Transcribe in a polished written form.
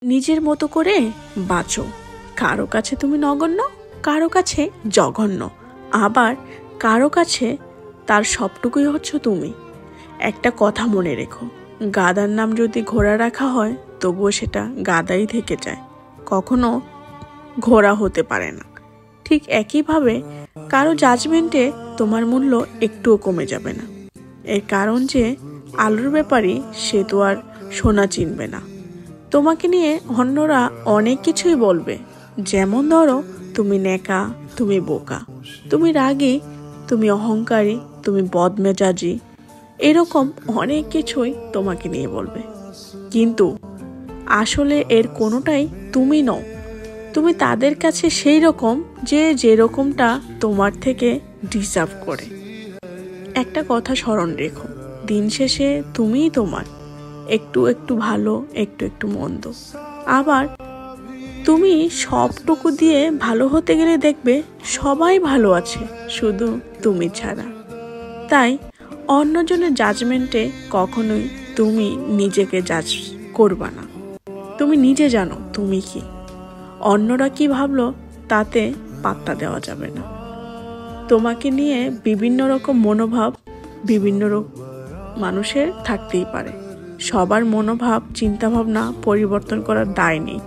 নিজের মতো করে বাঁচো। কারো কাছে তুমি নগণ্য, কারো কাছে জঘন্য, আবার কারো কাছে তার সবটুকুই হচ্ছ তুমি। একটা কথা মনে রেখো, গাধার নাম যদি ঘোড়া রাখা হয় তবুও সেটা গাধাই থেকে যায়, কখনো ঘোড়া হতে পারে না। ঠিক একইভাবে কারো জাজমেন্টে তোমার মূল্য একটুও কমে যাবে না। এর কারণ যে আলুর ব্যাপারী সে তো আর সোনা চিনবে না। তোমাকে নিয়ে অন্যরা অনেক কিছুই বলবে, যেমন ধরো তুমি নেকা, তুমি বোকা, তুমি রাগী, তুমি অহংকারী, তুমি বদমেজাজি, এরকম অনেক কিছুই তোমাকে নিয়ে বলবে। কিন্তু আসলে এর কোনোটাই তুমি নও। তুমি তাদের কাছে সেই রকম যে যেরকমটা তোমার থেকে ডিজার্ভ করে। একটা কথা স্মরণ রেখো, দিন শেষে তুমিই তোমার, একটু একটু ভালো, একটু একটু মন্দ। আবার তুমি সবটুকু দিয়ে ভালো হতে গেলে দেখবে সবাই ভালো আছে, শুধু তুমি ছাড়া। তাই অন্যজনের জাজমেন্টে কখনোই তুমি নিজেকে জাজ করবা না। তুমি নিজে জানো তুমি কি, অন্যরা কি ভাবলো তাতে পাত্তা দেওয়া যাবে না। তোমাকে নিয়ে বিভিন্ন রকম মনোভাব বিভিন্ন মানুষের থাকতেই পারে। সবার মনোভাব চিন্তাভাবনা পরিবর্তন করার দায় নেই।